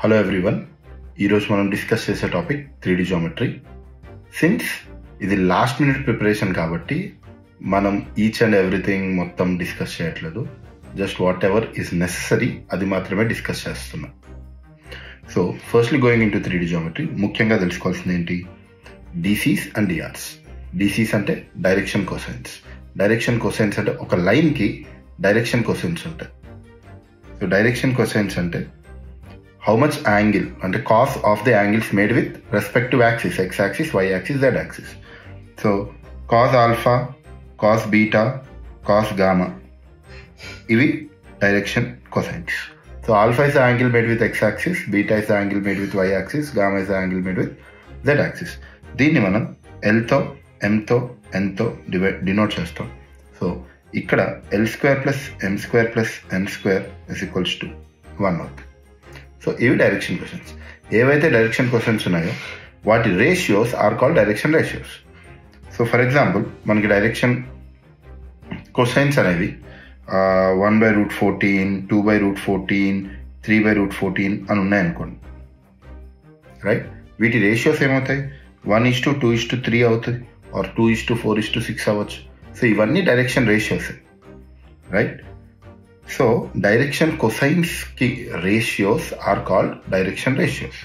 Hello everyone, ఈరోజు మనం discuss చేసే టాపిక్ 3D జామెట్రీ. సిన్స్ ఇది లాస్ట్ మినిట్ ప్రిపరేషన్ కాబట్టి మనం ఈచ్ అండ్ ఎవ్రీథింగ్ మొత్తం డిస్కస్ చేయట్లేదు. Just what ever is necessary అది మాత్రమే డిస్కస్ చేస్తున్నాం. So firstly going in to 3D geometry, ముఖ్యంగా తెలుసుకోవాల్సింది ఏంటి? DCs and DRs. డీసీస్ అంటే డైరెక్షన్ కోసైన్స్. డైరెక్షన్ కోసైన్స్ అంటే ఒక లైన్కి డైరెక్షన్ కోసైన్స్ ఉంటాయి. సో డైరెక్షన్ కోసైన్స్ అంటే how much angle అంటే cos of the angles made with respective axis, x axis, y axis, z axis. So cos alpha, cos beta, cos gamma, ఇవి direction cosines. So alpha is the angle made with x axis, beta is the angle made with y axis, gamma is the angle made with z axis. దీన్ని మనం l తో m తో n తో denote చేస్తాం. So ఇక్కడ l² + m² + n² = 1 అవుతుంది. So ఇవి direction questions. ఏవైతే డైరెక్షన్ క్వశ్చన్స్ ఉన్నాయో వాటి ratios are called direction ratios. So for example మనకి డైరెక్షన్ కొసైన్స్ అనేవి 1/√14, 2/√14, 3/√14 అని ఉన్నాయనుకోండి, రైట్? వీటి రేషియోస్ ఏమవుతాయి? 1:2:3 అవుతుంది, ఆర్ 2:4:6 అవ్వచ్చు. సో ఇవన్నీ direction ratios, right? So direction cosines కి ratios are called direction ratios.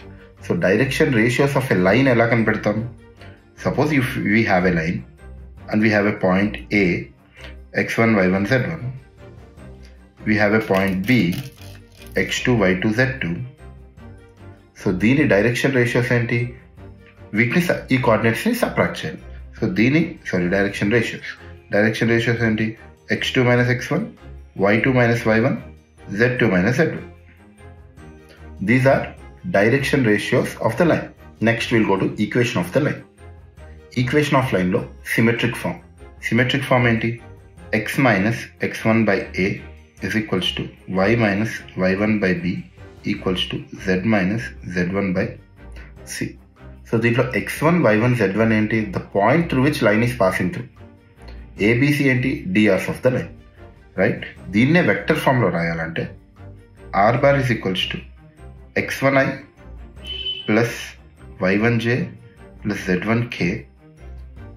So direction ratios of a line ఎలా కనిపెడతాం? Suppose if we have a line and we have a point A, x1, y1, z1. We have a point B, x2, y2, z2. So దీని direction ratios ఏంటి? వీటిని ఈ కోఆర్డినేట్స్ని subtract చేయాలి. So direction ratios ఏంటి? x2 - x1, y2 - y1, z2 - z1. These are direction ratios of the line. Next we'll go to equation of the line. Equation of line lo symmetric form. Symmetric form enti? x - x1 by a is equals to y - y1 by b equals to z - z1 by c. So దీంట్లో x1, y1, z1 enti? The point through which line is passing through. ABC enti? drs of the line. Right? దీన్నే vector ఫామ్లో రాయాలంటే r⁻ = x1i + y1j + z1k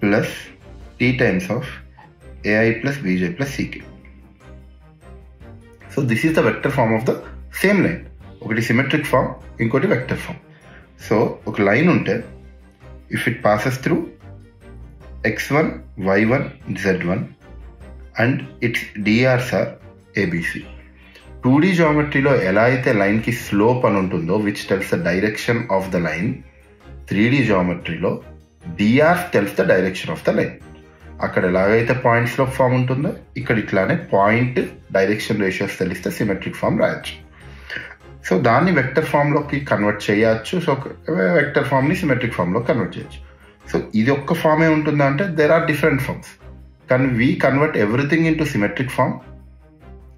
+ t times of ai + bj + ck. So this is the vector form of the same line. ఒకటి symmetric form, ఇంకోటి vector form. So ఒక line ఉంటే if it passes through x1, y1, z1 and its DRs are A B C. 2D జామెట్రీలో ఎలా అయితే లైన్కి slope అని ఉంటుందో which tells the direction of the line, 3D జామెట్రీలో DR tells the direction of the line. అక్కడ ఎలాగైతే పాయింట్ స్లోప్ ఫామ్ ఉంటుందో ఇక్కడ ఇట్లానే పాయింట్ డైరెక్షన్ రేషియోస్ తెలిస్తే సిమెట్రిక్ ఫామ్ రాయొచ్చు. సో దాన్ని వెక్టర్ ఫామ్లోకి కన్వర్ట్ చేయొచ్చు. సో వెక్టర్ ఫామ్ని సిమెట్రిక్ ఫామ్లో కన్వర్ట్ చేయొచ్చు. సో ఇది ఒక్క ఫామే ఉంటుందా అంటే there are different forms. Can we convert everything into symmetric form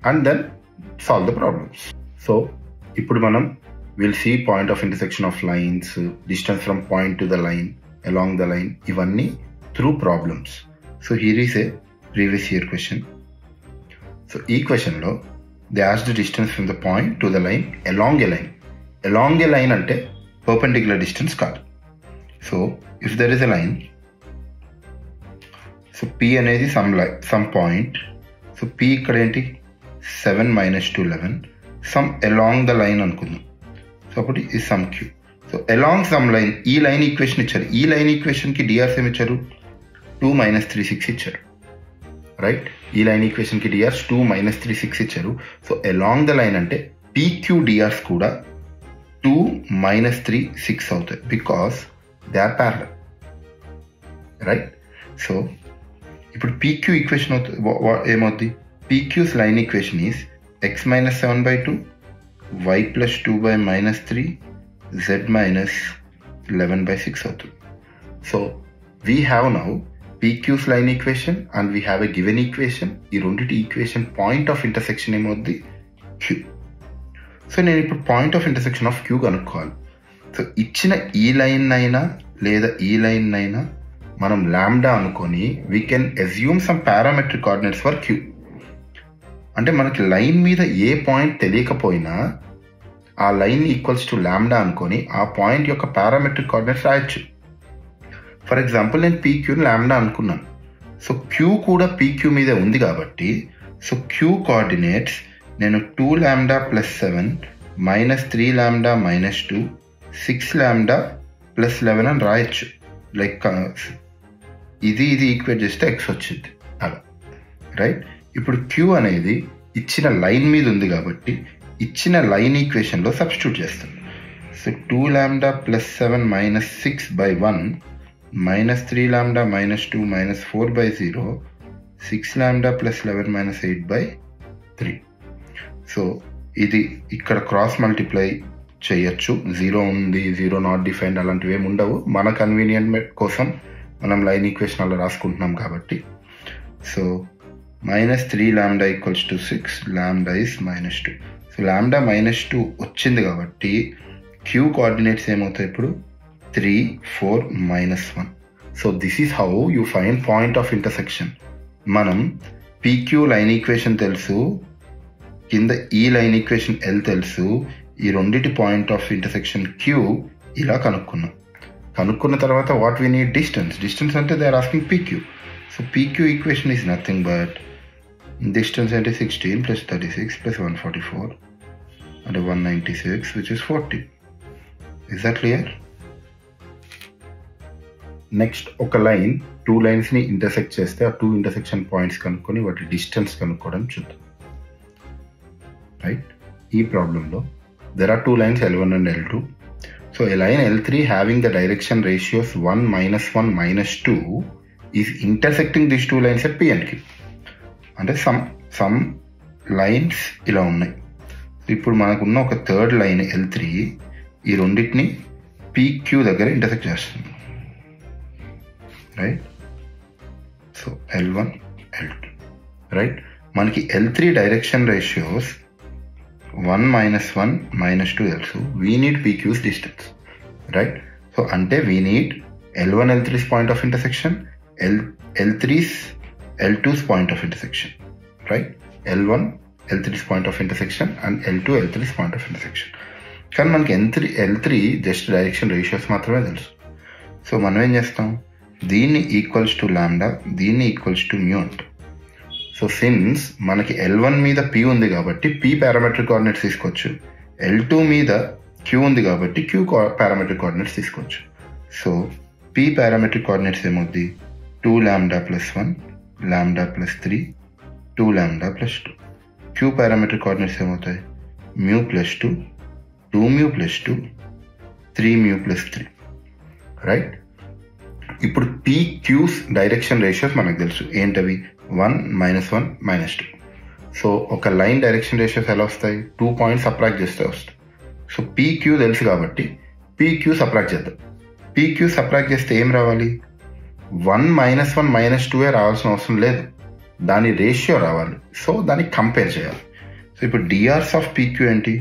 and then solve the problems? So ఇప్పుడు మనం we'll see point of intersection of lines, distance from point to the line, along the line, ఇవన్నీ through problems. So here is a previous year question. So ఈ question లో they asked the distance from the point to the line along a line. Along a line అంటే perpendicular distance కాదు. So if there is a line, so P అనేది some point. So P ఇక్కడ ఏంటి? 7 - 2 11. Some along the line అనుకుందాం. So అప్పుడు ఇది some Q. So along some line, ఈ line equation ఇచ్చారు. ఈ లైన్ ఈక్వేషన్కి డిఆర్స్ ఏమి ఇచ్చారు? 2 - 3 6 ఇచ్చారు, రైట్? ఈ లైన్ ఈక్వేషన్కి డిఆర్స్ 2 - 3 6 ఇచ్చారు. సో అలాంగ్ ద లైన్ అంటే PQ డిఆర్స్ కూడా 2 - 3 6 అవుతాయి because they are parallel, right? So ఇప్పుడు PQ ఈక్వేషన్ ఏమవుద్ది? PQ's line equation is x - 7/2, y + 2/-3, z - 11/6 అవుతుంది. So we have now PQ's line equation and we have a given equation. ఈ రెండింటి equation point of intersection ఏమవుద్ది? Q. So నేను ఇప్పుడు point of intersection of Q కనుక్కోవాలి. So ఇచ్చిన ఈ line అయినా లేదా ఈ లైన్ అయినా మనం లాంబ్డా అనుకొని we can assume some parametric coordinates for queue. అంటే మనకి లైన్ మీద ఏ పాయింట్ తెలియకపోయినా ఆ లైన్ ఈక్వల్స్ టు లాంబ్డా అనుకొని ఆ పాయింట్ యొక్క పారామెట్రిక్ కోఆర్డినేట్స్ రాయొచ్చు. ఫర్ ఎగ్జాంపుల్ నేను పీక్యూని లాంబ్డా అనుకున్నాను. సో క్యూ కూడా పీక్యూ మీదే ఉంది కాబట్టి సో క్యూ కోఆర్డినేట్స్ నేను 2 lambda plus 7 minus 3 lambda minus 2 6 lambda plus 11 అని రాయొచ్చు. లైక్ ఇది ఈక్వేట్ చేస్తే ఎక్స్ వచ్చింది అలా, రైట్? ఇప్పుడు క్యూ అనేది ఇచ్చిన లైన్ మీద ఉంది కాబట్టి ఇచ్చిన లైన్ ఈక్వేషన్లో సబ్స్టిట్యూట్ చేస్తాం. So 2 lambda plus 7 minus 6 by 1 minus 3 lambda minus 2 minus 4 by 0 6 lambda plus 11 minus 8 by 3. So ఇది ఇక్కడ క్రాస్ మల్టిప్లై చేయొచ్చు. 0 ఉంది, 0 నాట్ డిఫైన్డ్ అలాంటివి ఏమి ఉండవు. మన కన్వీనియంట్ కోసం మనం లైన్ ఈక్వేషన్ అలా రాసుకుంటున్నాం కాబట్టి. So minus 3 lambda equals to 6 lambda is minus 2. So lambda minus 2 వచ్చింది కాబట్టి క్యూ కోఆర్డినేట్స్ ఏమవుతాయి ఇప్పుడు 3 4 minus 1. So this is how you find point of intersection. మనం పీక్యూ లైన్ ఈక్వేషన్ తెలుసు, కింద ఈ లైన్ ఈక్వేషన్ ఎల్ తెలుసు, ఈ రెండిటి పాయింట్ ఆఫ్ ఇంటర్సెక్షన్ క్యూ ఇలా కనుక్కున్న తర్వాత వాట్ వీ నీడ్ డిస్టెన్స్ అంటే they are asking PQ. So PQ equation is nothing but distance అంటే 16 ప్లస్ 36 ప్లస్ 144 అంటే 196 which is 40. Is that clear? Next ఒక లైన్ 2 లైన్స్ని ఇంటర్సెక్ట్ చేస్తే ఆ 2 ఇంటర్సెక్షన్ పాయింట్స్ కనుక్కొని వాటి డిస్టెన్స్ కనుక్కోవడం చూద్దాం, రైట్? ఈ ప్రాబ్లంలో there are 2 lines L1 and L2. So a line L3 having the direction ratios 1 minus 1 minus 2 is intersecting these 2 lines at P and Q. అంటే some lines ఇలా ఉన్నాయి. ఇప్పుడు మనకున్న ఒక థర్డ్ లైన్ L3 ఈ రెండింటిని PQ దగ్గర ఇంటర్సెక్ట్ చేస్తుంది, right? So L1 L2, right? మనకి L3 direction ratios 1 minus 1 minus 2 తెలుసు. we need PQ's distance, right? So అంటే we need L1 L3's point of intersection, L3's L2's point of intersection, right? L1 L3's point of intersection and L2 L3's point of intersection. కానీ మనకి L3 just direction ratios మాత్రమే తెలుసు. So మనం ఏం చేస్తాం, దీన్ని equals to lambda, దీన్ని equals to mu అంటాం. సో సిన్స్ మనకి L1 మీద P ఉంది కాబట్టి P పారామెట్రిక్ కోఆర్డినేట్స్ తీసుకోవచ్చు, L2 మీద Q ఉంది కాబట్టి Q పారామెట్రిక్ కోఆర్డినేట్స్ తీసుకోవచ్చు. సో P పారామెట్రిక్ కోఆర్డినేట్స్ ఏమవుద్ది 2 lambda plus 1 lambda plus 3 2 lambda plus 2. Q parametric coordinates ఏమవుతాయి mu plus 2 2 mu plus 2 3 mu plus 3, right? ఇప్పుడు PQ's డైరెక్షన్ రేషియోస్ మనకు తెలుసు. ఏంటవి 1 minus 1 minus 2. సో ఒక లైన్ డైరెక్షన్ రేషియోస్ ఎలా వస్తాయి, 2 పాయింట్స్ సబ్ట్రాక్ట్ చేస్తే వస్తాయి. సో PQ తెలుసు కాబట్టి PQ సబ్ట్రాక్ట్ చేద్దాం. PQ సబ్ట్రాక్ట్ చేస్తే ఏం రావాలి, 1 minus 1 minus 2 రావాల్సిన అవసరం లేదు, దాని రేషియో రావాలి. సో దాన్ని కంపేర్ చేయాలి. సో ఇప్పుడు డిఆర్స్ ఆఫ్ PQ ఏంటి,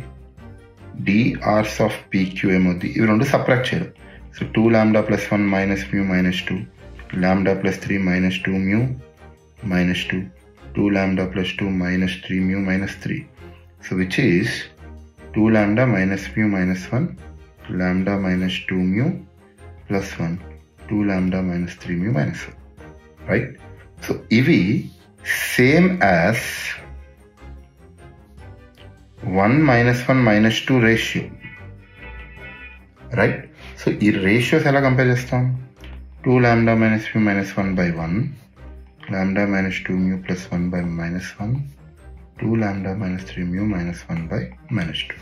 డిఆర్స్ ఆఫ్ PQ ఏమవుద్ది, ఇవి రెండు సబ్ట్రాక్ట్ చేయడం. So 2 lambda plus 1 minus mu minus 2 lambda plus 3 minus 2 mu minus 2 2 lambda plus 2 minus 3 mu minus 3. So which is 2 lambda minus mu minus 1 lambda minus 2 mu plus 1 2 lambda minus 3 mu minus 1, right? So ivi same as 1 minus 1 minus 2 ratio, right? So ఈ ratios ఎలా compare చేస్తాం, 2 lambda minus mu minus 1 by 1 lambda minus 2 mu plus 1 by minus 1 2 lambda minus 3 mu minus 1 by minus 2,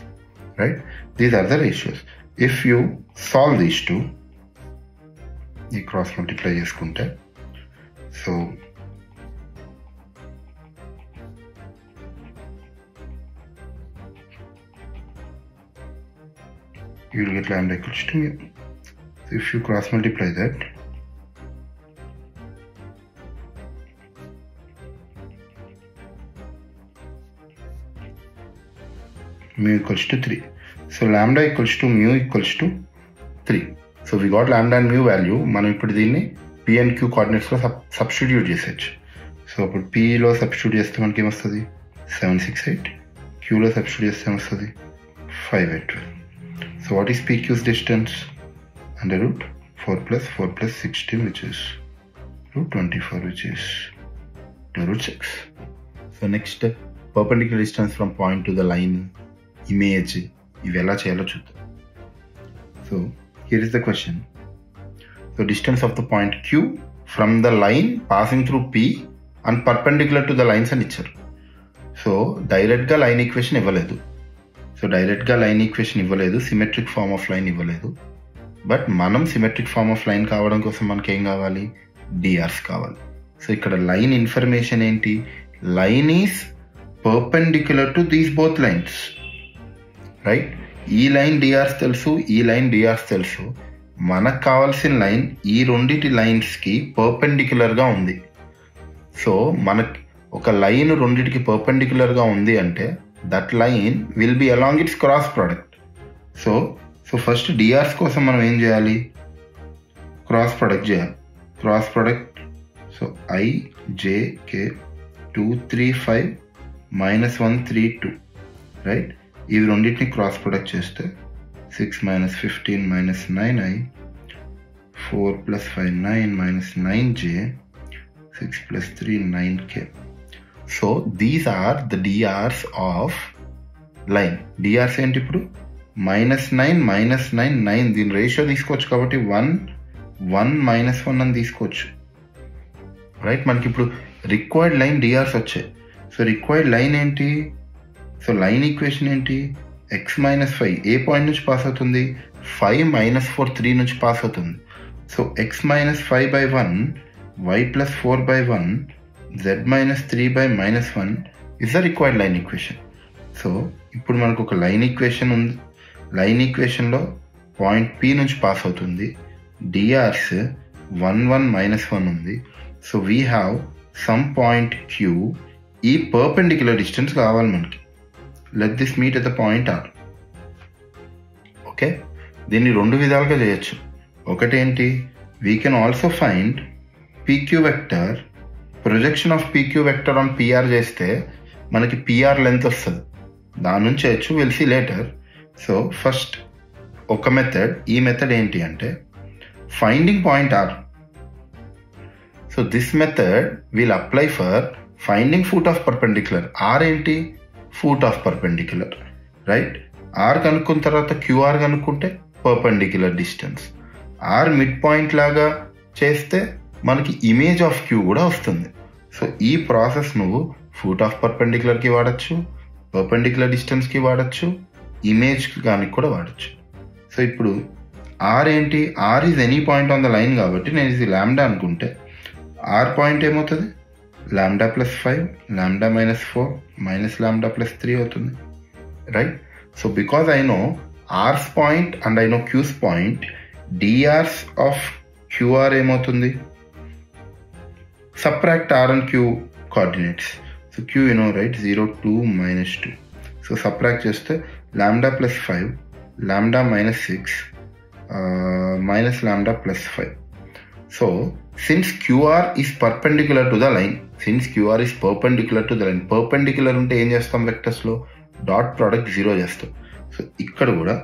right? These are the ratios. If you solve these two, you cross multiply చేసుకుంటే, so you will get lambda equals to mu. So if you cross multiply that, mu equals to 3. So lambda equals to mu equals to 3. So we got lambda and mu value. మనం ఇప్పుడు దీన్ని P and Q కోఆర్డినేట్స్లో substitute చేసేయచ్చు. So ఇప్పుడు Pలో substitute చేస్తే మనకి ఏమొస్తుంది 768, Qలో substitute చేస్తే ఏమొస్తుంది 5 by 12. So what is PQ's distance? Under root 4 plus 16, which is root 24, which is 2 root 6. So next, perpendicular distance from point to the line, image, ఇవి ఎలా చేయాలో చూద్దాం. So here is the question. So distance of the point Q from the line passing through P and perpendicular to the lines అని ఇచ్చారు. So డైరెక్ట్గా line equation ఇవ్వలేదు, symmetric form of line ఇవ్వలేదు. But మనం సిమెట్రిక్ ఫార్మ్ ఆఫ్ లైన్ కావడం కోసం మనకి ఏం కావాలి? డిఆర్స్ కావాలి. సో ఇక్కడ లైన్ ఇన్ఫర్మేషన్ ఏంటి? Line is perpendicular to these both lines, right? ఈ లైన్ డిఆర్స్ తెలుసు, ఈ లైన్ డిఆర్స్ తెలుసు. మనకు కావాల్సిన లైన్ ఈ రెండిటి లైన్స్కి పర్పెండిక్యులర్గా ఉంది. సో మనకి ఒక లైన్ రెండిటికి పర్పెండిక్యులర్గా ఉంది అంటే that line will be along it's cross product. So first DRs కోసం మనం ఏం చేయాలి? క్రాస్ ప్రోడక్ట్ చేయాలి. Cross product, so IJK 2 3 5 -1 3 2, right? ఇవి రెండింటిని క్రాస్ ప్రొడక్ట్ చేస్తే 6 - 15 - 9i 4 + 5 9 - 9j 6 + 3 9k. So these are the DRs of line. DRs ఏంటి ఇప్పుడు? -9 -9 9. దీని రేషియో తీసుకోవచ్చు కాబట్టి 1 1 -1 అని తీసుకోవచ్చు, రైట్? మనకి ఇప్పుడు రిక్వైర్డ్ లైన్ డిఆర్స్ వచ్చాయి. సో రిక్వైర్డ్ లైన్ ఏంటి? సో లైన్ ఈక్వేషన్ ఏంటి? x - 5 ఏ పాయింట్ నుంచి పాస్ అవుతుంది? 5 - 4 3 నుంచి పాస్ అవుతుంది. So x - 5/1 y + 4/1 z - 3/-1 is the required line equation. So ఇప్పుడు మనకు ఒక లైన్ ఈక్వేషన్ ఉంది. లైన్ ఈక్వేషన్లో పాయింట్ P నుంచి పాస్ అవుతుంది. డిఆర్స్ 1 1 -1 ఉంది. So we have some point Q. ఈ పర్పెండిక్యులర్ డిస్టెన్స్ కావాలి మనకి. Let this meet at the point R. Okay, దీన్ని రెండు విధాలుగా చేయొచ్చు. ఒకటేంటి? We can also find PQ vector, projection of PQ vector on PR చేస్తే మనకి PR లెంత్ వస్తుంది. దాని నుంచి చేయొచ్చు, will see later. So first ఒక మెథడ్, ఈ మెథడ్ ఏంటి అంటే finding point R. So this method will apply for finding foot of perpendicular. R ఏంటి? Foot of perpendicular, right? R కనుక్కున్న తర్వాత QR కనుక్కుంటే perpendicular distance. R mid point లాగా చేస్తే మనకి ఇమేజ్ ఆఫ్ Q కూడా వస్తుంది. సో ఈ ప్రాసెస్ నువ్వు ఫూట్ ఆఫ్ పర్పెండిక్యులర్కి వాడచ్చు, పర్పెండిక్యులర్ డిస్టెన్స్కి వాడచ్చు, ఇమేజ్ దానికి కూడా వాడచ్చు. సో ఇప్పుడు R ఏంటి? R is any point on the line కాబట్టి నేను ఇది లాంబ్డా అనుకుంటే R పాయింట్ ఏమవుతుంది? λ + 5 λ - 4 -λ + 3 అవుతుంది, right? So because I know R's point and I know Q's point, DRs of QR ఏమవుతుంది? Subtract R and Q coordinates. So Q you know, right? 0 2 -2. So subtract చేస్తే λ + 5 λ - 6 -λ + 5. So since QR is perpendicular to the line, perpendicular ఉంటే ఏం చేస్తాం? వెక్టర్స్లో dot product 0 చేస్తాం. So ఇక్కడ కూడా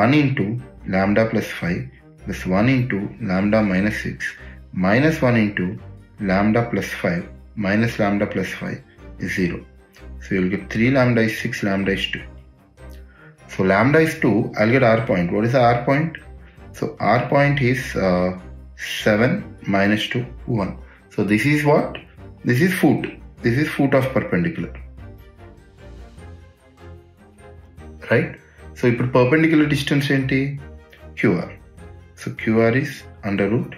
1 × λ + 5 + 1 × λ - 6 -1 × λ + 5 -λ + 5 is 0. So you'll get 3 λ is 6, λ is 2. So λ is 2, I'll get R point. What is the R point? So R point is 7 - 2 1. So this is what? This is foot. This is foot of perpendicular, right? So ఇప్పుడు perpendicular distance ఏంటి? QR. So QR is under root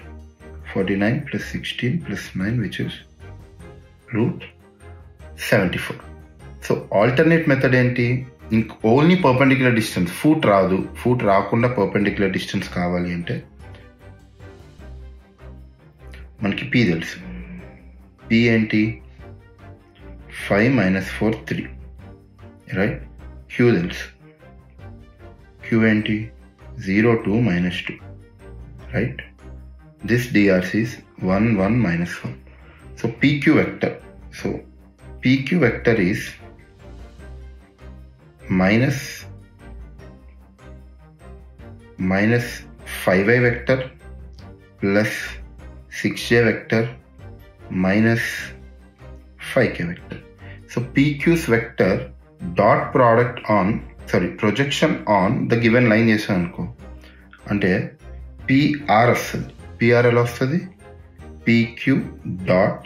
49 + 16 + 9, which is root 74. So alternate method ఏంటి? Only perpendicular distance, foot రాదు. Foot రాకుండా perpendicular distance కావాలి అంటే మనకి P తెలుసు. P ఏంటి? 5 - 4 3, రైట్? Q తెలుసు. Q ఏంటి? 0 2 -2, right? This DRs is 1 1 -1. So PQ vector. So PQ vector is minus 5i vector plus 6j vector minus 5k vector. So PQ's vector dot product on projection on the given line చేసాం అనుకో అంటే PR వస్తుంది. PR ఎలా వస్తుంది? PQ dot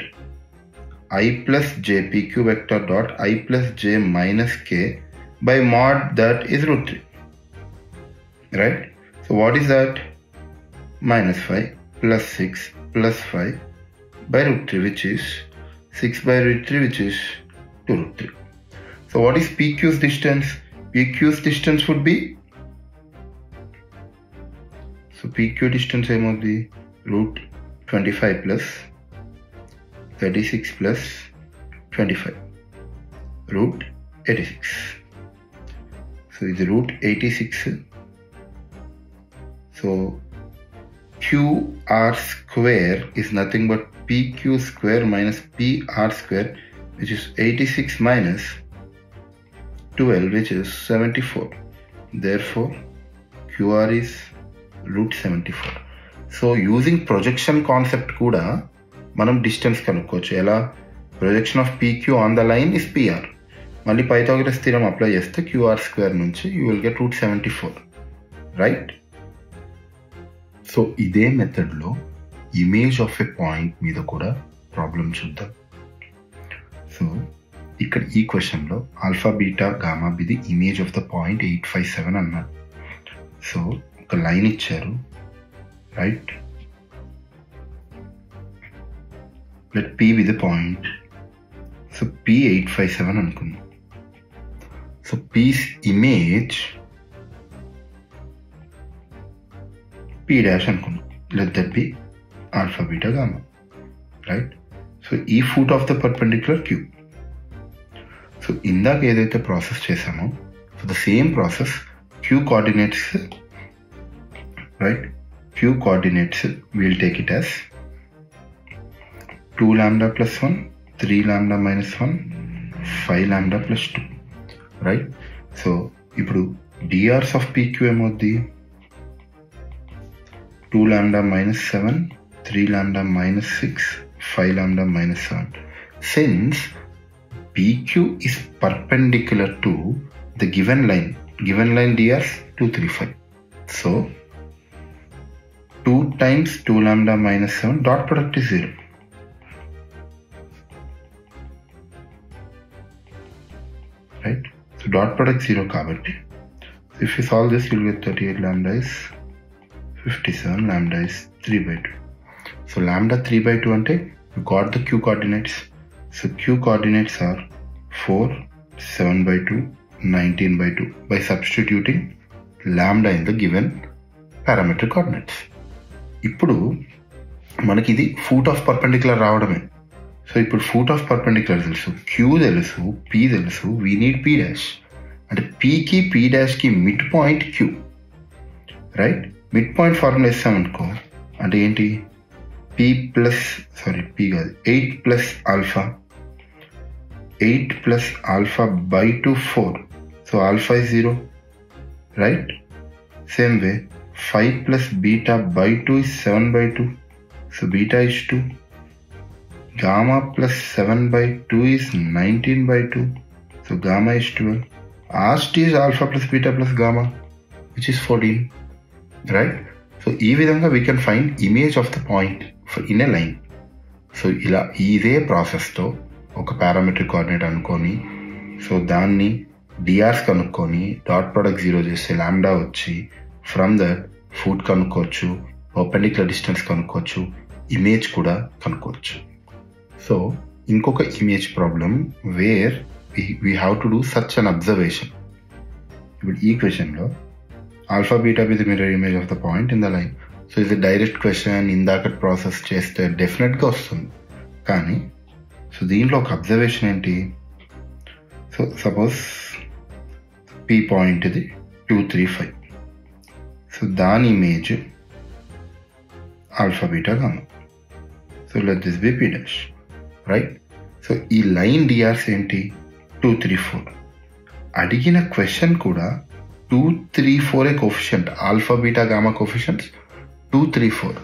I plus j, PQ vector dot I plus j minus k by mod that is root 3. Right? So what is that? Minus 5 plus 6 plus 5 by root 3, which is 6 by root 3, which is 2 root 3. So what is PQ's distance? PQ's distance would be, so PQ distance would be root 25 plus 36 plus 25, root 86. So it's root 86. So QR square is nothing but PQ square minus PR square, which is 86 minus 12, which is 74. Therefore, QR is root 74. So using projection concept kuda మనం distance కనుక్కోవచ్చు. ఎలా? Projection of PQ on the line is PR. మళ్ళీ Pythagoras theorem apply చేస్తే QR square నుంచి you will get route 74, right? So ఇదే మెథడ్లో image of a point మీద కూడా ప్రాబ్లం చూద్దాం. సో ఇక్కడ ఈ క్వశ్చన్లో alpha beta gamma be the image of the point 857 అన్నారు. సో ఒక లైన్ ఇచ్చారు, right? Let P be the point. So P 857 అనుకుందాం. So P's image P dash అనుకుందాం. Let that be alpha beta gamma, right? So ఈ foot of the perpendicular Q. So ఇందాక ఏదైతే process చేసామో, so the same process Q coordinates, right? Q coordinates we'll take it as 2 lambda plus 1, 3 lambda minus 1, 5 lambda plus 2, right? So ఇప్పుడు drs of PQ ఏమవుద్ది? 2 lambda minus 7, 3 lambda minus 6, 5 lambda minus 7. Since PQ is perpendicular to the given line drs 235. So 2 times 2 lambda minus 7, dot product is 0. Right? So dot product 0 kabatti. So if you solve this, you'll get 38 lambda is 57, lambda is 3 by 2. So lambda 3 by 2 ante you got the Q coordinates. So Q coordinates are 4, 7 by 2, 19 by 2 by substituting lambda in the given parametric coordinates. ఇప్పుడు మనకి ఇది foot of perpendicular రావడమే. So ఇప్పుడు foot of perpendicular తెలుసు, Q తెలుసు, P తెలుసు, we need P dash. అంటే Pకి P డాష్కి mid point Q, right? Mid point formula ఇస్తామనుకో అంటే ఏంటి? P కాదు 8 plus alpha, 8 plus alpha by 2 4. So alpha is 0, right? Same way 5 plus beta by 2 is 7 by 2. So beta is 2. Gamma plus 7 by 2 is 19 by 2. So gamma is 12. RT is alpha plus beta plus gamma, which is 14. Right? So ee vidhanga we can find image of the point in a line. So ila iదే process తో ఒక parametric coordinate అనుకొని, so దాన్ని DRs కనుక్కొని dot product 0 చేస్తే lambda వచ్చి from that foot కనుక్కోవచ్చు, perpendicular distance కనుక్కోవచ్చు, ఇమేజ్ కూడా కనుక్కోవచ్చు. సో ఇంకొక image problem where we have to do such an observation. ఇప్పుడు ఈ క్వశ్చన్లో alpha beta be the mirror image of the point in the line. So ఇది డైరెక్ట్ క్వశ్చన్, ఇందాక ప్రాసెస్ చేస్తే డెఫినెట్గా వస్తుంది. కానీ సో దీంట్లో ఒక అబ్జర్వేషన్ ఏంటి? సో సపోజ్ పీ పాయింట్ ఇది 2, 3, 5. సో దాని image alpha beta gamma. So let this be P dash, right? So ఈ లైన్ డిఆర్స్ ఏంటి? 2, 3, 4. అడిగిన క్వశ్చన్ కూడా 2, 3, 4 coefficient, alpha beta gamma coefficients 2, 3, 4.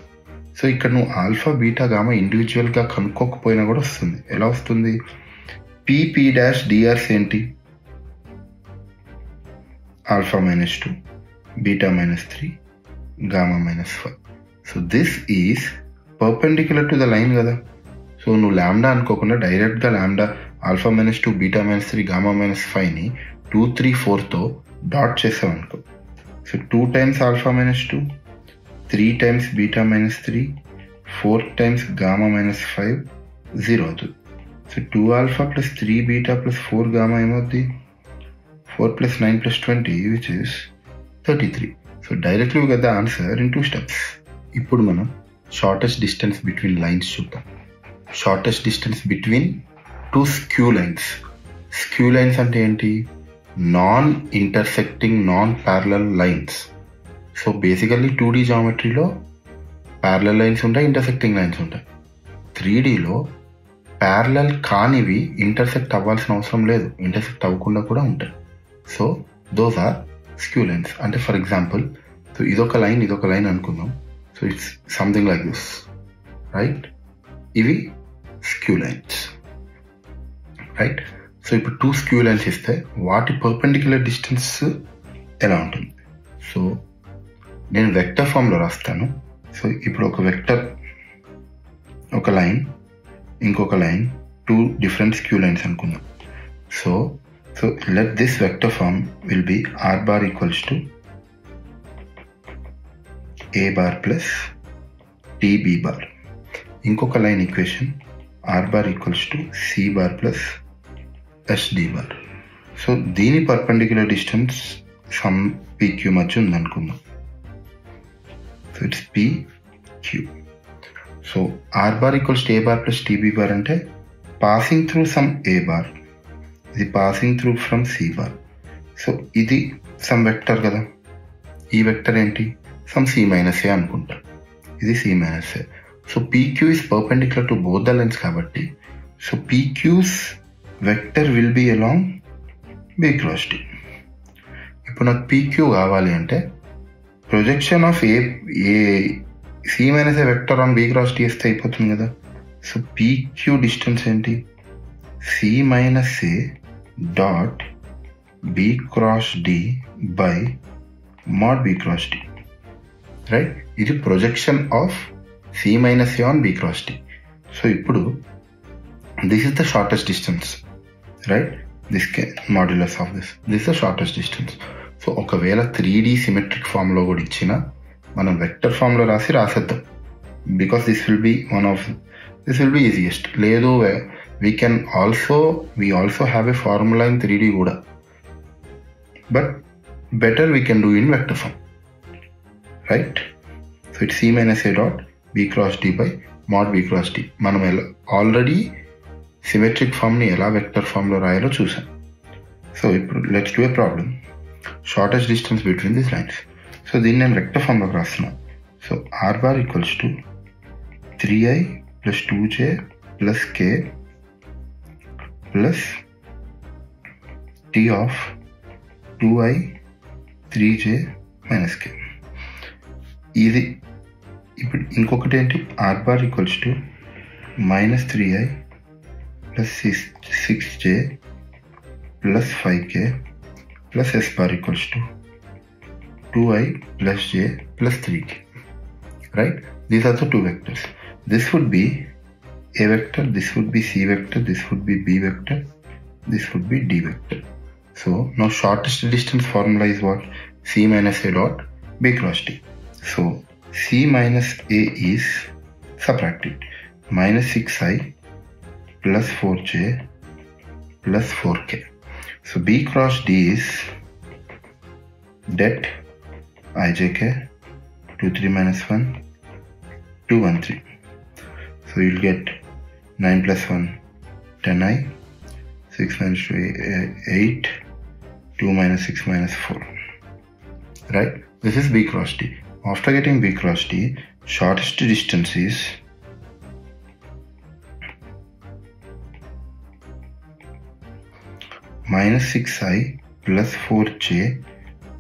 So ఇక్కడ నువ్వు ఆల్ఫా బీటా గామా ఇండివిజువల్గా కనుక్కోకపోయినా కూడా వస్తుంది. ఎలా వస్తుంది? పీ డాష్ డిఆర్స్ ఏంటి? Alpha -2, beta -3, gamma -5. So this is perpendicular to the line కదా. సో నువ్వు ల్యాండా అనుకోకుండా డైరెక్ట్గా ల్యాండా ఆల్ఫా -2, బీటా -3, గామా -5ని 2, 3, 4తో డాట్ చేసావు అనుకో. So 2 times alpha -2, 3 times beta -3, 4 times gamma -5, 0 అవుతుంది. So 2 alpha plus 3 beta plus 4 gamma ఏమవుద్ది? 4 + 9 + 20 which is 33. So directly we get the answer in 2 steps. ఇప్పుడు మనం షార్టెస్ట్ డిస్టెన్స్ బిట్వీన్ లైన్స్ చూద్దాం. Shortest distance between 2 skew lines. Skew lines అంటే ఏంటి? Non intersecting, non parallel lines. So basically 2D జామెట్రీలో parallel lines ఉంటాయి, intersecting lines ఉంటాయి. 3Dలో parallel కానివి intersect అవ్వాల్సిన అవసరం లేదు, ఇంటర్సెక్ట్ అవ్వకుండా కూడా ఉంటాయి. So those are skew lines. అంటే ఫర్ ఎగ్జాంపుల్, సో ఇదొక లైన్ అనుకుందాం. So it's something like this, right? ఇవి స్క్యూ లైన్స్, రైట్? సో ఇప్పుడు 2 స్క్యూ లైన్స్ ఇస్తే వాటి పర్పెండిక్యులర్ డిస్టెన్స్ ఎలా ఉంటుంది? సో నేను వెక్టర్ ఫామ్లో రాస్తాను. సో ఇప్పుడు ఒక వెక్టర్, ఒక లైన్, ఇంకొక లైన్, 2 డిఫరెంట్ స్క్యూ లైన్స్ అనుకుందాం. So let this vector form will be r bar equals to a bar plus tb bar. ఇంకొక line equation r bar equals to c bar plus sd bar. So దీని perpendicular distance some pq మధ్య ఉందనుకుందాం. So it's pq. So r bar equals to a bar plus tb bar అంటే passing through some a bar, ఇది passing through from C bar. So ఇది some vector కదా. ఈ vector ఏంటి? Some C - a అనుకుంటా. ఇది C - a. So PQ is perpendicular to both the lines కాబట్టి so PQ's vector will be along B cross D. ఇప్పుడు నాకు PQ కావాలి అంటే projection of A C - a vector on B cross D ఇస్తే అయిపోతుంది కదా. సో PQ డిస్టెన్స్ ఏంటి? C - a dot B cross D by mod B cross D, right? ఇది projection of C - a on B cross D. So ఇప్పుడు this is the shortest distance, right? This modulus of this is the shortest distance. So ఒకవేళ 3D symmetric ఫామ్లో కూడా ఇచ్చిన మనం vector ఫామ్లో రాసేద్దాం, because this will be easiest. లేదు we also have a formula in 3D కూడా, but better we can do in vector form, right? So it's C - a dot B cross D by mod B cross D. మనం already symmetric ఫామ్ని ఎలా vector ఫామ్లో రాయాలో చూసాం. So ఇప్పుడు let's do a problem. Shortest distance between this lines. So దీన్ని నేను vector ఫామ్లోకి రాస్తున్నాను. So r bar equals to 3i plus 2j plus k plus t of 2i 3j minus k. ఇది ఇప్పుడు ఇంకొకటి ఏంటి? r bar equals to -3i plus 6j plus 5k plus s bar equals to 2i plus j plus 3k, right? These are the 2 vectors. This would be a vector, this would be C vector, this would be B vector, this would be D vector. So now shortest distance formula is what? C - a dot B cross D. So C - a is subtracted, -6i plus 4j plus 4k. So B cross D is det ijk 23 - 1 213. So you'll get 9 plus 1 10i, 6 minus 2 8, 2 minus 6 minus 4, right? This is B cross D. After getting B cross D, shortest distance is -6i plus 4j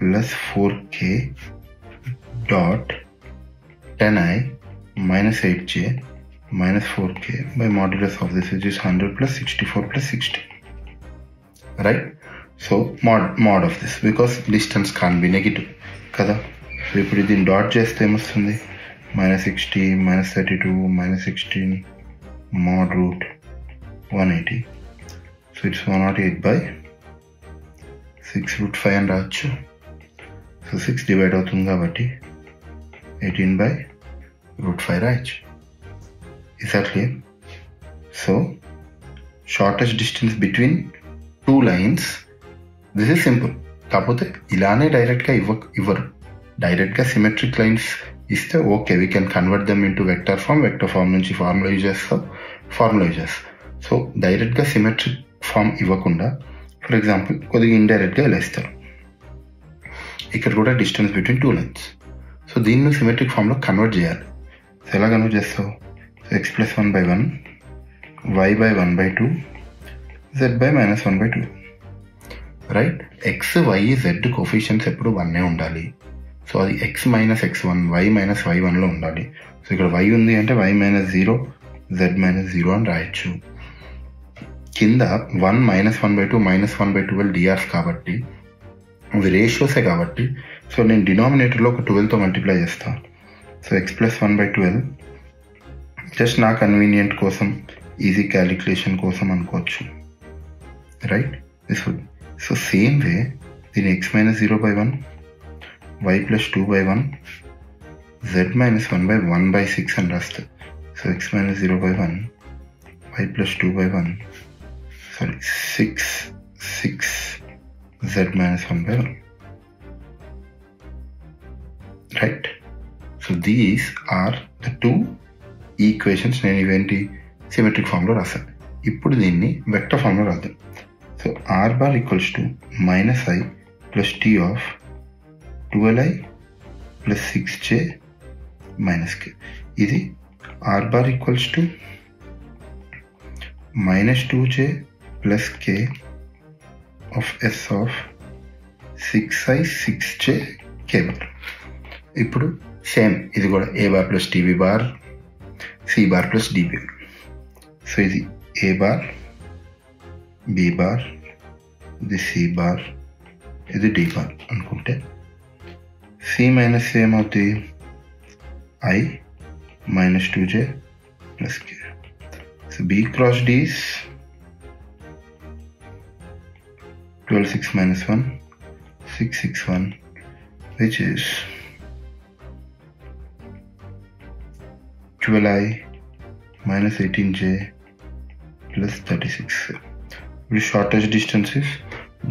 plus 4k dot 10i minus 8j minus 4k by modulus of this, which is 100 plus 64 plus 60, right? So mod of this, because distance can't be negative kada. So ఇప్పుడు దీన్ని dot చేస్తే ఏమొస్తుంది, -60 -32 -16 mod root 180. So it's 108 by 6 root 5 అని రావచ్చు. So 6 divide అవుతుంది కాబట్టి 18 by root 5 రాయొచ్చు. Is that clear? So shortest distance between two lines, this is simple. కాకపోతే ఇలానే డైరెక్ట్గా ఇవ్వరు. డైరెక్ట్గా సిమెట్రిక్ లైన్స్ ఇస్తే okay, we can convert them into vector form నుంచి ఫార్ములా యూజ్ చేస్తాం. సో డైరెక్ట్గా సిమెట్రిక్ ఫామ్ ఇవ్వకుండా ఫర్ ఎగ్జాంపుల్ కొద్దిగా ఇండైరెక్ట్గా ఇలా ఇస్తారు. ఇక్కడ కూడా distance between two lines. So దీన్ని సిమెట్రిక్ ఫామ్లో కన్వర్ట్ చేయాలి. సో ఎలా కన్వర్ట్ చేస్తావు, x plus 1 by 1, y by 1 by 2, z by minus 1 by 2, right? x, y, z coefficients ఎప్పుడు 1 ఉండాలి. సో అది x minus x1, y minus y1లో ఉండాలి. సో ఇక్కడ y ఉంది అంటే y minus 0, z minus 0 అని రాయొచ్చు. కింద 1 minus 1 by 2 minus 1 by 12 drs కాబట్టి అవి రేషియోసే కాబట్టి సో నేను డినామినేటర్లో ఒక 12తో మల్టిప్లై చేస్తాను. So x plus 1 by 12 just నా కన్వీనియంట్ కోసం, ఈజీ క్యాలిక్యులేషన్ కోసం అనుకోవచ్చు, right? This would. So same way దీని x minus 0 by 1, y plus 2 by 1, z minus 1 by 1 by 6 అని రాస్తుంది. So x minus 0 by 1, y plus 2 by 1, 6 z minus 1 by 1, right? So these are the two equations. నేను ఇవేంటి symmetric ఫామ్లో రాశాను. ఇప్పుడు దీన్ని vector ఫామ్లో రాద్దాం. So r bar equals to -i plus t of 12i plus 6j minus k. ఇది r bar equals to -2j plus k of s of 6i 6j k bar. ఇప్పుడు సేమ్ ఇది కూడా a bar plus tb bar c bar plus d bar. So ఇది a bar, b bar, ఇది c bar, ఇది d bar అనుకుంటే c minus ఏమవుతుంది, i minus 2j plus k. So b cross d is 12 6 minus 1 6 6 1, which is 12i minus 18j plus 36. The shortest distance is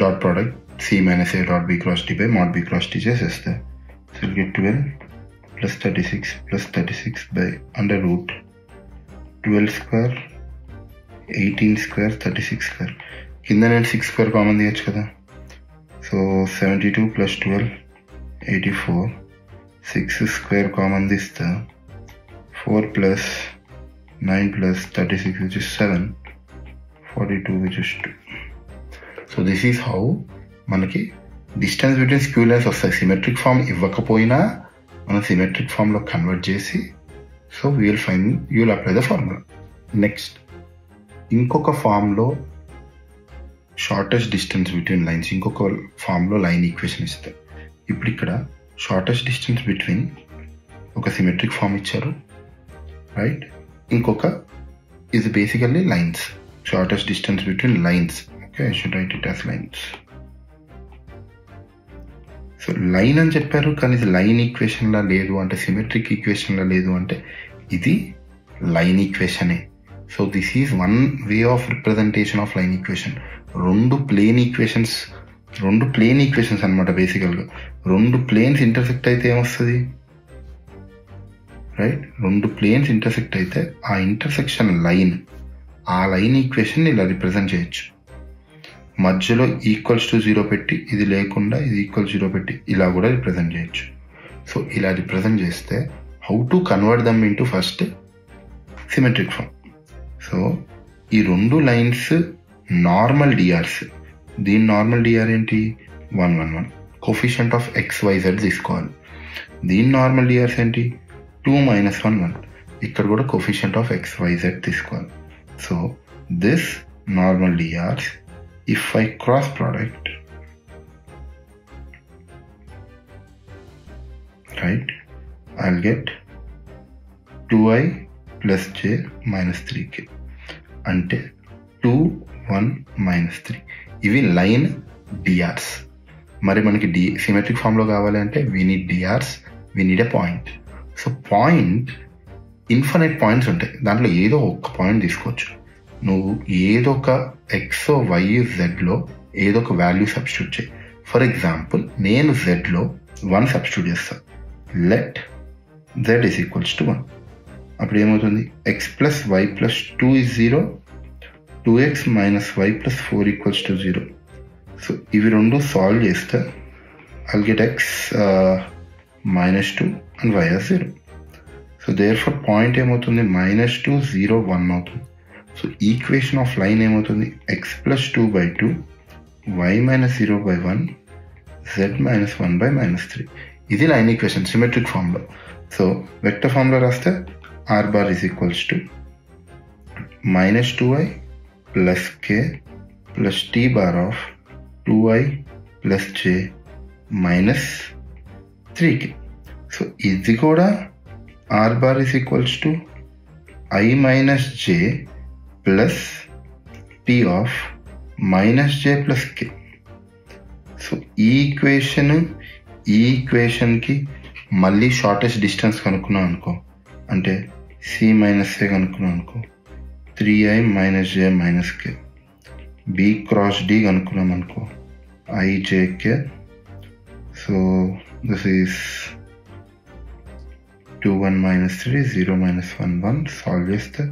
dot product c minus a dot b cross d by mod b cross d చేసేస్తే so you'll get 12 plus 36 plus 36 by under root 12 square 18 square 36 square. కింద నేను 6 square common తీయచ్చు కదా. So 72 plus 12 84, 6 square common తీస్తా 4 plus 9 plus 36, which is 7, 42, which is 2. So this is how మనకి distance between skew lines వస్తాయి. Symmetric form ఇవ్వకపోయినా మనం symmetric ఫామ్లో కన్వర్ట్ చేసి so will apply the formula. Next ఇంకొక ఫామ్లో షార్టెస్ట్ డిస్టెన్స్ బిట్వీన్ లైన్స్, ఇంకొక ఫామ్లో లైన్ ఈక్వేషన్ ఇస్తాయి. ఇప్పుడు ఇక్కడ షార్టెస్ట్ డిస్టెన్స్ బిట్వీన్ ఒక సిమెట్రిక్ ఫామ్ ఇచ్చారు, రైట్? ఇంకొక ఇది basically lines, shortest distance between lines. Okay, I should write it as lines. So line అని చెప్పారు, కానీ ఇది లైన్ ఈక్వేషన్లా లేదు అంటే సిమెట్రిక్ ఈక్వేషన్లా లేదు అంటే ఇది లైన్ ఈక్వేషనే. So this is one way of representation of line equation. రెండు ప్లేన్ ఈక్వేషన్స్ అనమాట. బేసికల్గా రెండు ప్లేన్స్ ఇంటర్సెక్ట్ అయితే ఏమొస్తుంది, రైట్? రెండు ప్లేన్స్ ఇంటర్సెక్ట్ అయితే ఆ ఇంటర్సెక్షన్ లైన్, ఆ లైన్ ఈక్వేషన్ ఇలా రిప్రజెంట్ చేయొచ్చు. మధ్యలో ఈక్వల్స్ టు 0 పెట్టి, ఇది లేకుండా ఇది ఈక్వల్ 0 పెట్టి ఇలా కూడా రిప్రజెంట్ చేయొచ్చు. సో ఇలా రిప్రజెంట్ చేస్తే how to convert them into first symmetric form. So ఈ రెండు లైన్స్ నార్మల్ డిఆర్స్. దీని నార్మల్ డిఆర్ ఏంటి, 1 1 1. కోఫిషియంట్ ఆఫ్ XYZ తీసుకోవాలి. దీని నార్మల్ డిఆర్స్ ఏంటి 2 - 1 1. ఇక్కడ కూడా కోఫిషియంట్ ఆఫ్ XYZ తీసుకోవాలి. So this normal DRs if I cross product, right, I'll get 2i plus j minus 3k అంటే 2 1 minus 3. ఇవి లైన్ డిఆర్స్. మరి మనకి సిమెట్రిక్ ఫామ్లో కావాలి అంటే we need DRs, we need a point. So point infinite points ఉంటాయి, దాంట్లో ఏదో ఒక పాయింట్ తీసుకోవచ్చు. నువ్వు ఏదో ఒక ఎక్స్ వై జెడ్లో ఏదో ఒక వాల్యూ సబ్స్టిట్యూట్ చేయి. ఫర్ ఎగ్జాంపుల్ నేను జెడ్లో 1 సబ్స్టిట్యూట్ చేస్తాను. Let z is equals to 1. అప్పుడు ఏమవుతుంది x plus y plus 2 is 0, 2x minus y plus 4 equals to 0. So ఇవి రెండు సాల్వ్ చేస్తే I'll get x minus 2 and y as 0. So therefore point ఏమవుతుంది -2 0 1 అవుతుంది. So equation of line ఏమవుతుంది x plus 2 by 2 y minus 0 by 1 z minus 1 by minus 3. ఇది line equation symmetric ఫామ్లో. So vector ఫామ్లో రాస్తే r bar is equals to -2i plus k plus t bar of 2i plus j minus 3k. So ఇది కూడా r bar is equals to i minus j plus t of minus j plus k. So ఈ ఈక్వేషన్కి మళ్ళీ shortest distance కనుక్కున్నాం అనుకో, అంటే c minus ఏ కనుక్కున్నాం అనుకో 3i minus j minus k. b cross d కనుక్కున్నాం అనుకో ijk. So this is 2 1 minus 3 0 minus 1 1. Solve చేస్తే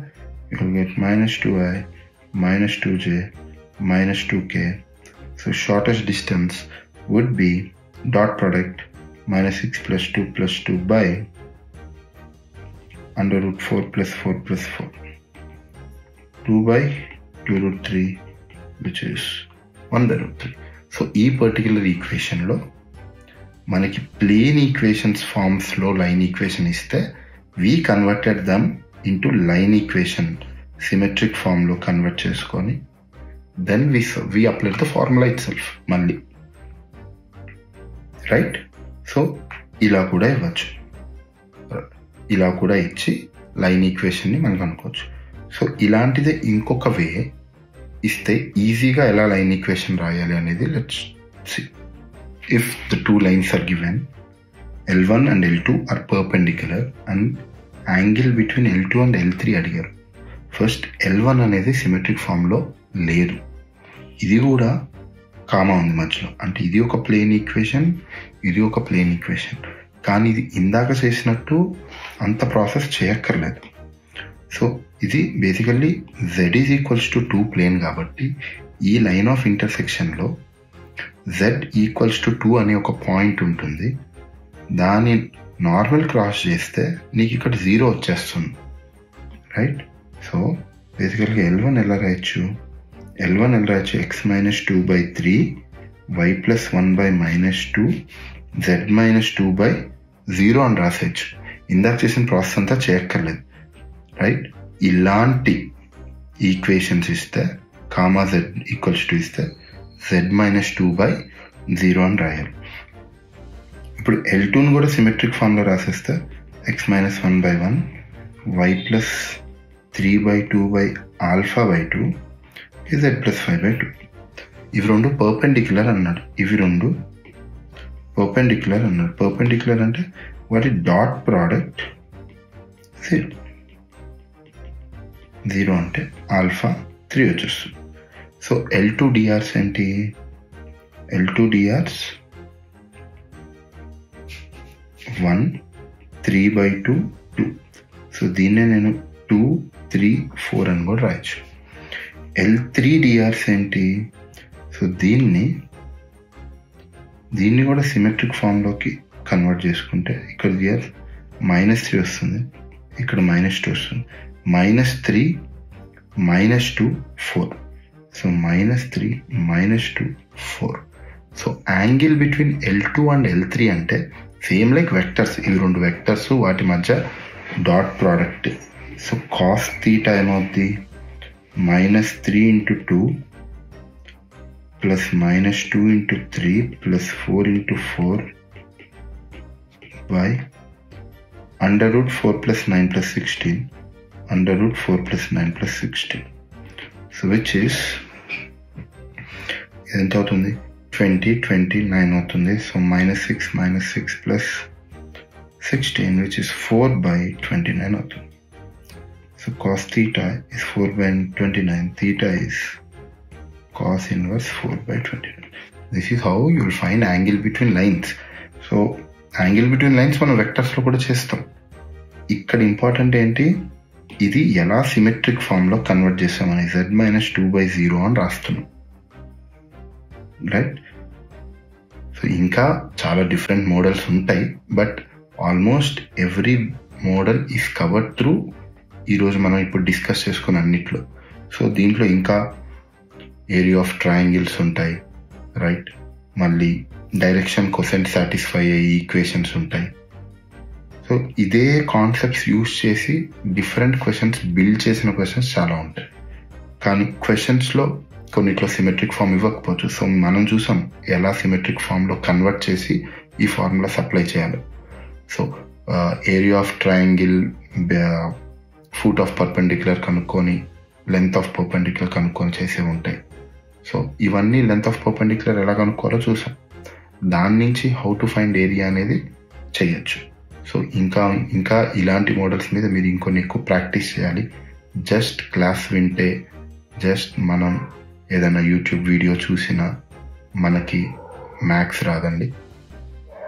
you will get -2i minus 2j minus 2k. So shortest distance would be dot product -6 plus 2 plus 2 by under root 4 plus 4 plus 4. 2 by 2 root 3 which is 1 by root 3. So ఈ particular ఈక్వేషన్లో మనకి plane equations ఫార్మ్స్లో line equation ఇస్తే we converted them into line equation symmetric ఫామ్లో convert చేసుకొని then we applied the formula itself మళ్ళీ, right. So ఇలా కూడా ఇవ్వచ్చు, ఇలా కూడా ఇచ్చి లైన్ ఈక్వేషన్ని మనం కనుక్కోవచ్చు. సో ఇలాంటిదే ఇంకొక వే ఇస్తే ఈజీగా ఎలా లైన్ ఈక్వేషన్ రాయాలి అనేది let's see. If the two lines are given L1 and L2 are perpendicular and angle between L2 and L3 అడిగారు. ఫస్ట్ L1 అనేది సిమెట్రిక్ ఫామ్లో లేదు, ఇది కూడా కామా ఉంది మధ్యలో, అంటే ఇది ఒక ప్లేన్ ఈక్వేషన్, ఇది ఒక ప్లేన్ ఈక్వేషన్. కానీ ఇది ఇందాక చేసినట్టు అంత ప్రాసెస్ చేయక్కర్లేదు. సో ఇది basically z is equals to 2 plane కాబట్టి ఈ లైన్ ఆఫ్ ఇంటర్సెక్షన్లో z ఈక్వల్స్ టు 2 అనే ఒక పాయింట్ ఉంటుంది. దాన్ని నార్మల్ క్రాస్ చేస్తే నీకు ఇక్కడ 0 వచ్చేస్తుంది, రైట్. సో బేసికల్గా L1 ఎలా రాయొచ్చు, x minus 2 by 3 y plus 1 by -2 z minus 2 by 0 అని రాసేయచ్చు. ఇందాక చేసిన ప్రాసెస్ అంతా చేయక్కర్లేదు, రైట్. ఇలాంటి ఈక్వేషన్స్ ఇస్తే కామా z ఈక్వల్స్ టు ఇస్తే z minus 2 by 0 అని రాయాలి. ఇప్పుడు L2ను కూడా సిమెట్రిక్ ఫామ్లో రాసేస్తే x minus 1 by 1 y plus 3 by 2 by alpha by 2 z plus 5 by 2. ఇవి రెండు పర్పెండిక్యులర్ అన్నాడు, ఇవి రెండు పర్పెండిక్యులర్ అన్నాడు. పర్పెండిక్యులర్ అంటే వాటి డాట్ ప్రోడక్ట్ 0 అంటే ఆల్ఫా 3 వచ్చేస్తుంది. సో L2 డిఆర్స్ ఏంటి, L2 డిఆర్స్ 1 3 by 2 2. సో దీన్నే నేను 2 3 4 అని కూడా రాయొచ్చు. L3 డిఆర్స్ ఏంటి, సో దీన్ని కూడా సిమెట్రిక్ ఫామ్లోకి కన్వర్ట్ చేసుకుంటే ఇక్కడ డిఆర్ -3 వస్తుంది, ఇక్కడ -2 వస్తుంది. -3 -2 4. So -3 -2 4. So angle between L2 and L3 అంటే సేమ్ లైక్ వెక్టర్స్, ఇవి రెండు వెక్టర్స్, వాటి మధ్య dot product. So cos theta ఏమవుద్ది, -3 × 2 plus -2 × 3 plus 4 × 4 by √4 + 9 + 16 √4 + 9 + 16. So which is ఎంత అవుతుంది, 20 29 అవుతుంది. సో -6 + 16 which is 4/29 అవుతుంది. So cos theta is 4/29. Theta is cos inverse 4/29. This is how you will find angle between lines. So angle between lines మనం వెక్టర్స్లో కూడా చేస్తాం. ఇక్కడ important ఏంటి, ఇది ఎలా సిమెట్రిక్ ఫామ్లో కన్వర్ట్ చేస్తామని z - 2/0 అని రాస్తున్నాం, రైట్. సో ఇంకా చాలా డిఫరెంట్ మోడల్స్ ఉంటాయి, but almost every model is covered through ఈరోజు మనం ఇప్పుడు డిస్కస్ చేసుకున్న అన్నిట్లో. సో దీంట్లో ఇంకా ఏరియా ఆఫ్ ట్రయాంగిల్స్ ఉంటాయి, రైట్. మళ్ళీ డైరెక్షన్ కొసెంట్ సాటిస్ఫై అయ్యే ఈక్వేషన్స్ ఉంటాయి. సో ఇదే కాన్సెప్ట్స్ యూజ్ చేసి డిఫరెంట్ క్వశ్చన్స్ బిల్డ్ చేసిన క్వశ్చన్స్ చాలా ఉంటాయి. కానీ క్వశ్చన్స్లో కొన్నిట్లో సిమెట్రిక్ ఫామ్ ఇవ్వకపోవచ్చు. సో మనం చూసాం ఎలా సిమెట్రిక్ ఫామ్లో కన్వర్ట్ చేసి ఈ ఫార్ములా సప్లై చేయాలి. So area of triangle, foot of perpendicular కనుక్కొని, లెంత్ ఆఫ్ పర్పెండిక్యులర్ కనుక్కొని చేసేవి ఉంటాయి. సో ఇవన్నీ లెంత్ ఆఫ్ పర్పెండిక్యులర్ ఎలా కనుక్కోవాలో చూసాం. దాని నుంచి హౌ టు ఫైండ్ ఏరియా అనేది చేయొచ్చు. సో ఇంకా ఇలాంటి మోడల్స్ మీద మీరు ఇంకొన్ని ఎక్కువ ప్రాక్టీస్ చేయాలి. జస్ట్ క్లాస్ వింటే, జస్ట్ మనం ఏదైనా యూట్యూబ్ వీడియో చూసినా మనకి మ్యాథ్స్ రాదండి.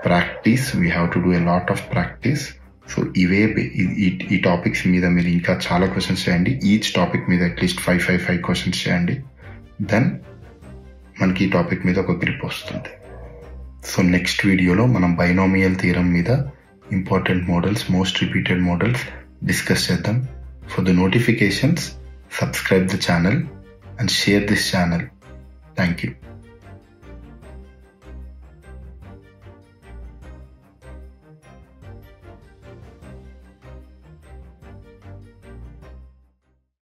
Practice, we have to do a lot of practice. So ఈ టాపిక్స్ మీద మీరు ఇంకా చాలా క్వశ్చన్స్ చేయండి. ఈచ్ టాపిక్ మీద అట్లీస్ట్ 5 క్వశ్చన్స్ చేయండి. దెన్ మనకి ఈ టాపిక్ మీద ఒక గ్రిప్ వస్తుంది. సో నెక్స్ట్ వీడియోలో మనం బైనామియల్ థియరం మీద important models, most repeated models discuss చేద్దాం. For the notifications, subscribe the channel and share this channel. Thank you.